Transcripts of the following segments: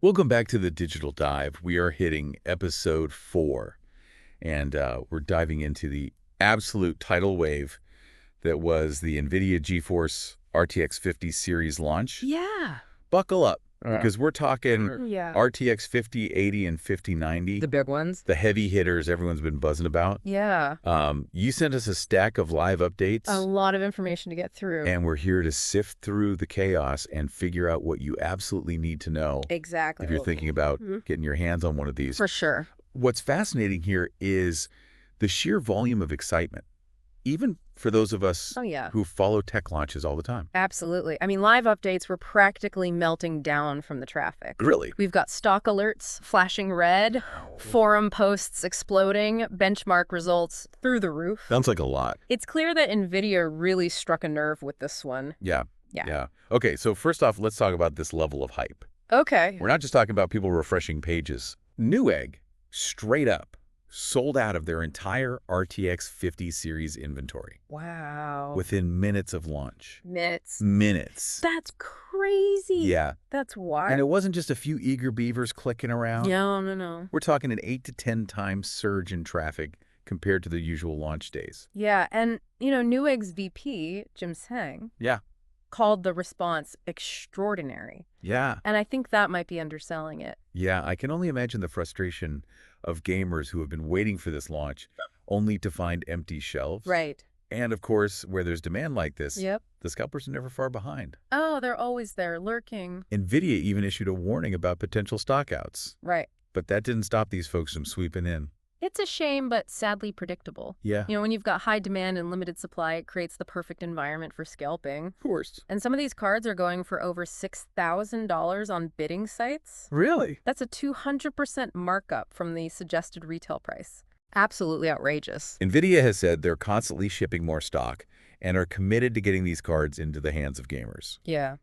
Welcome back to the Digital Dive. We are hitting episode 4, and we're diving into the absolute tidal wave that was the NVIDIA GeForce RTX 50 series launch. Yeah. Buckle up, because we're talking Yeah. RTX 5080 and 5090, The big ones. the heavy hitters everyone's been buzzing about. Yeah. You sent us a stack of live updates. A lot of information to get through. And we're here to sift through the chaos and figure out what you absolutely need to know. Exactly. If you're thinking about getting your hands on one of these. For sure. What's fascinating here is the sheer volume of excitement, even for those of us who follow tech launches all the time. Absolutely. I mean, live updates were practically melting down from the traffic. Really? We've got stock alerts flashing red, forum posts exploding, benchmark results through the roof. Sounds like a lot. It's clear that NVIDIA really struck a nerve with this one. Yeah. Okay, so first off, let's talk about this level of hype. Okay. We're not just talking about people refreshing pages. Newegg, straight up, sold out of their entire RTX 50 series inventory. Wow. Within minutes of launch. Minutes. That's crazy. Yeah. That's wild. And it wasn't just a few eager beavers clicking around. No. We're talking an 8 to 10 times surge in traffic compared to the usual launch days. Yeah, and, Newegg's VP, Jim Sang, called the response extraordinary. Yeah. And I think that might be underselling it. Yeah, I can only imagine the frustration of gamers who have been waiting for this launch only to find empty shelves. Right. And, of course, where there's demand like this, Yep. the scalpers are never far behind. Oh, they're always there, lurking. NVIDIA even issued a warning about potential stockouts. Right. But that didn't stop these folks from sweeping in. It's a shame, but sadly predictable. Yeah. When you've got high demand and limited supply, it creates the perfect environment for scalping. Of course. And some of these cards are going for over $6,000 on bidding sites. Really? That's a 200% markup from the suggested retail price. Absolutely outrageous. NVIDIA has said they're constantly shipping more stock and are committed to getting these cards into the hands of gamers. Yeah.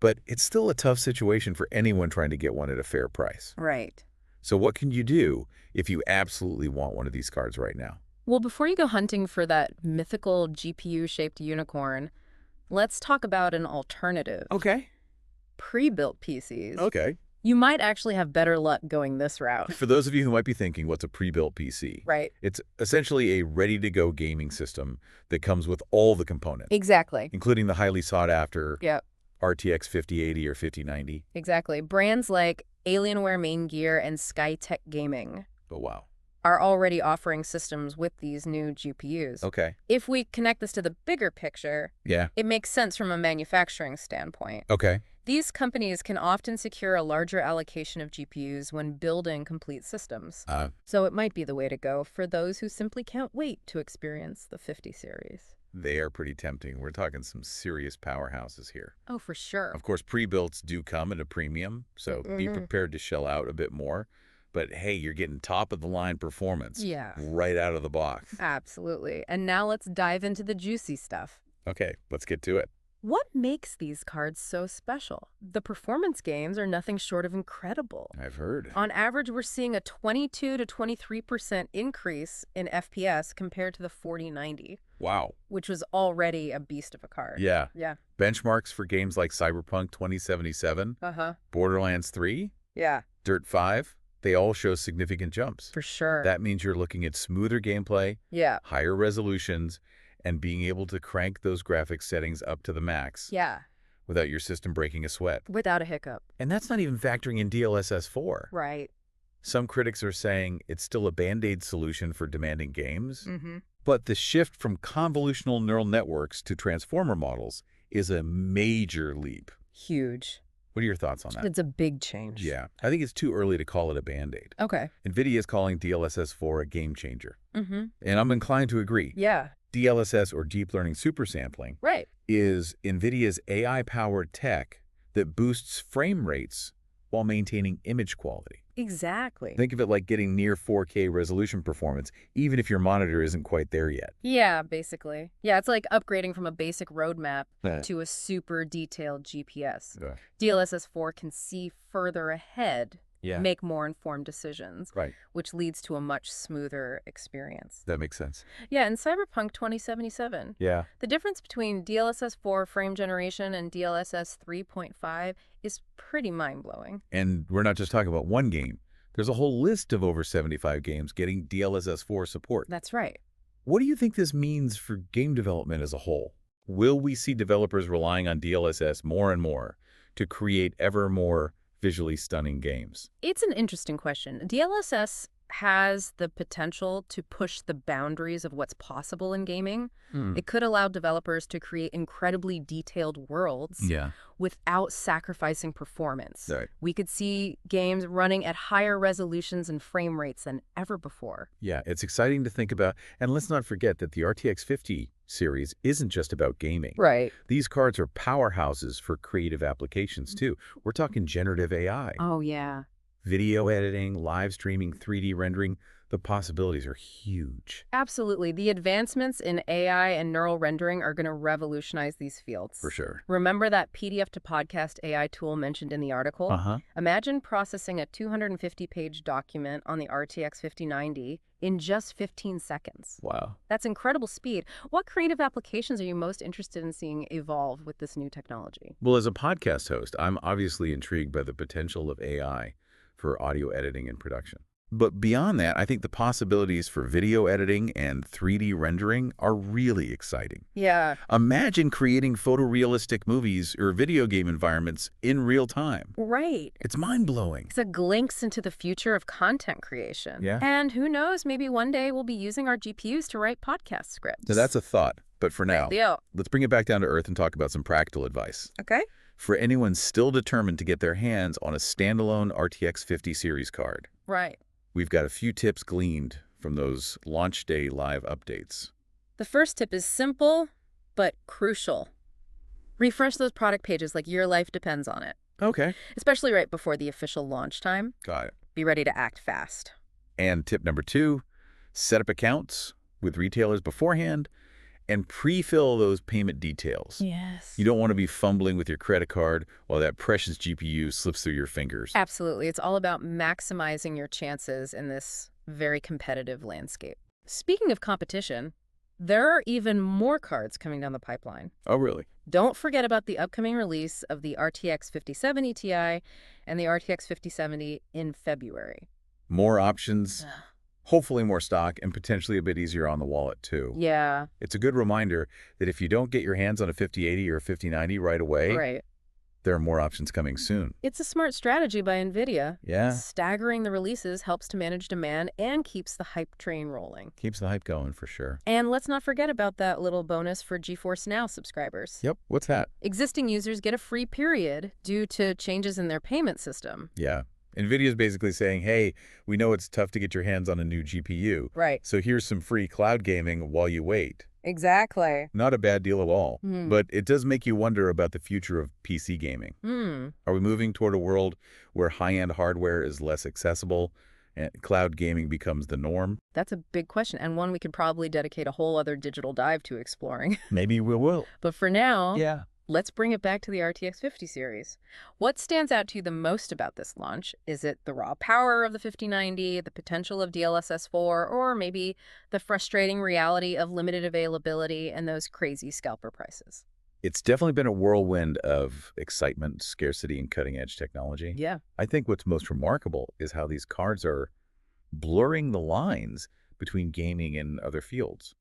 But it's still a tough situation for anyone trying to get one at a fair price. Right. So what can you do if you absolutely want one of these cards right now? Well, before you go hunting for that mythical GPU-shaped unicorn, let's talk about an alternative. Okay. Pre-built PCs. Okay. You might actually have better luck going this route. For those of you who might be thinking, what's a pre-built PC? Right. It's essentially a ready-to-go gaming system that comes with all the components. Exactly. Including the highly sought-after Yep. RTX 5080 or 5090. Exactly. Brands like Alienware Main Gear and Skytech Gaming Oh, wow. are already offering systems with these new GPUs. Okay. If we connect this to the bigger picture, Yeah. it makes sense from a manufacturing standpoint. Okay. These companies can often secure a larger allocation of GPUs when building complete systems. So it might be the way to go for those who simply can't wait to experience the 50 series. They are pretty tempting. We're talking some serious powerhouses here. Oh, for sure. Of course, pre-builts do come at a premium, so be prepared to shell out a bit more. But hey, you're getting top-of-the-line performance right out of the box. Absolutely. And now let's dive into the juicy stuff. Okay, let's get to it. What makes these cards so special? The performance gains are nothing short of incredible. I've heard. On average, we're seeing a 22 to 23% increase in FPS compared to the 4090. Wow. Which was already a beast of a card. Yeah. Yeah. Benchmarks for games like Cyberpunk 2077, Borderlands 3, Dirt 5, they all show significant jumps. For sure. That means you're looking at smoother gameplay, higher resolutions, and being able to crank those graphics settings up to the max without your system breaking a sweat. Without a hiccup. And that's not even factoring in DLSS 4. Right. Some critics are saying it's still a band-aid solution for demanding games, but the shift from convolutional neural networks to transformer models is a major leap. Huge. What are your thoughts on that? It's a big change. Yeah, I think it's too early to call it a band-aid. Okay. NVIDIA is calling DLSS 4 a game changer. And I'm inclined to agree. Yeah. DLSS, or Deep Learning Supersampling, is NVIDIA's AI-powered tech that boosts frame rates while maintaining image quality. Exactly. Think of it like getting near 4K resolution performance, even if your monitor isn't quite there yet. Yeah, basically. Yeah, it's like upgrading from a basic roadmap to a super detailed GPS. DLSS 4 can see further ahead make more informed decisions, Right. which leads to a much smoother experience. That makes sense. Yeah, in Cyberpunk 2077, Yeah. the difference between DLSS 4 frame generation and DLSS 3.5 is pretty mind-blowing. And we're not just talking about one game. There's a whole list of over 75 games getting DLSS 4 support. That's right. What do you think this means for game development as a whole? Will we see developers relying on DLSS more and more to create ever more visually stunning games? It's an interesting question. DLSS has the potential to push the boundaries of what's possible in gaming. It could allow developers to create incredibly detailed worlds without sacrificing performance. Right. We could see games running at higher resolutions and frame rates than ever before. Yeah, it's exciting to think about. And let's not forget that the RTX 50 series isn't just about gaming. Right. These cards are powerhouses for creative applications, too. We're talking generative AI. Oh, yeah. Video editing, live streaming, 3D rendering. The possibilities are huge. Absolutely. The advancements in AI and neural rendering are going to revolutionize these fields. For sure. Remember that PDF to podcast AI tool mentioned in the article? Imagine processing a 250-page document on the RTX 5090 in just 15 seconds. Wow. That's incredible speed. What creative applications are you most interested in seeing evolve with this new technology? Well, as a podcast host, I'm obviously intrigued by the potential of AI for audio editing and production. But beyond that, I think the possibilities for video editing and 3D rendering are really exciting. Yeah. Imagine creating photorealistic movies or video game environments in real time. Right. It's mind-blowing. It's a glimpse into the future of content creation. Yeah. And who knows, maybe one day we'll be using our GPUs to write podcast scripts. So that's a thought. But for now, Yeah. let's bring it back down to earth and talk about some practical advice. Okay. For anyone still determined to get their hands on a standalone RTX 50 series card. Right. We've got a few tips gleaned from those launch day live updates. The first tip is simple, but crucial. Refresh those product pages like your life depends on it, Okay. especially right before the official launch time. Got it. Be ready to act fast. And tip number 2, set up accounts with retailers beforehand and pre-fill those payment details. Yes. You don't want to be fumbling with your credit card while that precious GPU slips through your fingers. Absolutely. It's all about maximizing your chances in this very competitive landscape. Speaking of competition, there are even more cards coming down the pipeline. Oh, really? Don't forget about the upcoming release of the RTX 5070 Ti and the RTX 5070 in February. More options, hopefully more stock, and potentially a bit easier on the wallet, too. Yeah. It's a good reminder that if you don't get your hands on a 5080 or a 5090 right away, Right. there are more options coming soon. It's a smart strategy by NVIDIA. Yeah. Staggering the releases helps to manage demand and keeps the hype train rolling. Keeps the hype going for sure. And let's not forget about that little bonus for GeForce Now subscribers. Yep. What's that? Existing users get a free period due to changes in their payment system. Yeah. NVIDIA is basically saying, hey, we know it's tough to get your hands on a new GPU. Right. So here's some free cloud gaming while you wait. Exactly. Not a bad deal at all. But it does make you wonder about the future of PC gaming. Are we moving toward a world where high-end hardware is less accessible and cloud gaming becomes the norm? That's a big question, and one we could probably dedicate a whole other digital dive to exploring. Maybe we will. But for now, Yeah. let's bring it back to the RTX 50 series. What stands out to you the most about this launch? Is it the raw power of the 5090, the potential of DLSS 4, or maybe the frustrating reality of limited availability and those crazy scalper prices? It's definitely been a whirlwind of excitement, scarcity, and cutting-edge technology. Yeah. I think what's most remarkable is how these cards are blurring the lines between gaming and other fields.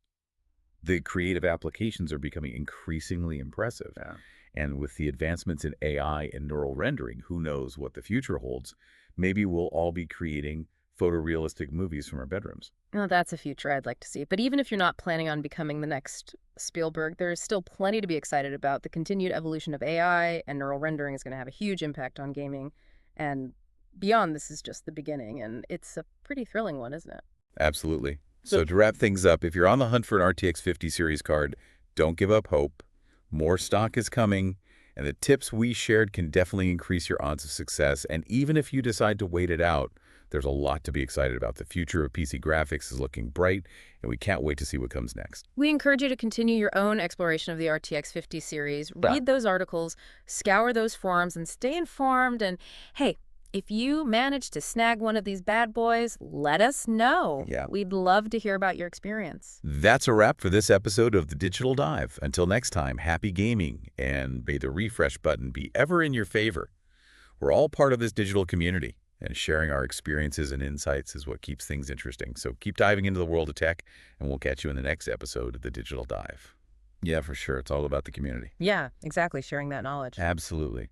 The creative applications are becoming increasingly impressive. Yeah. And with the advancements in AI and neural rendering, who knows what the future holds? Maybe we'll all be creating photorealistic movies from our bedrooms. Well, that's a future I'd like to see. But even if you're not planning on becoming the next Spielberg, there's still plenty to be excited about. The continued evolution of AI and neural rendering is going to have a huge impact on gaming. And beyond, this is just the beginning. And it's a pretty thrilling one, isn't it? Absolutely. So to wrap things up, if you're on the hunt for an RTX 50 series card, don't give up hope. More stock is coming, and the tips we shared can definitely increase your odds of success. And even if you decide to wait it out, there's a lot to be excited about. The future of PC graphics is looking bright, and we can't wait to see what comes next. We encourage you to continue your own exploration of the RTX 50 series. Read those articles, scour those forums, and stay informed. And hey, If you manage to snag one of these bad boys, let us know. Yeah. We'd love to hear about your experience. That's a wrap for this episode of The Digital Dive. Until next time, happy gaming, and may the refresh button be ever in your favor. We're all part of this digital community, and sharing our experiences and insights is what keeps things interesting. So keep diving into the world of tech, and we'll catch you in the next episode of The Digital Dive. Yeah, for sure. It's all about the community. Yeah, exactly. Sharing that knowledge. Absolutely.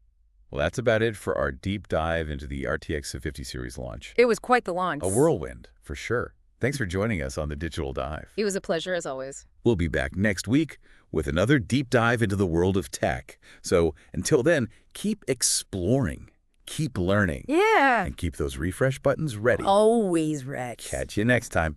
Well, that's about it for our deep dive into the RTX 50 series launch. It was quite the launch. A whirlwind, for sure. Thanks for joining us on The Digital Dive. It was a pleasure, as always. We'll be back next week with another deep dive into the world of tech. So until then, keep exploring, keep learning, Yeah. and keep those refresh buttons ready. Always, Rex. Catch you next time.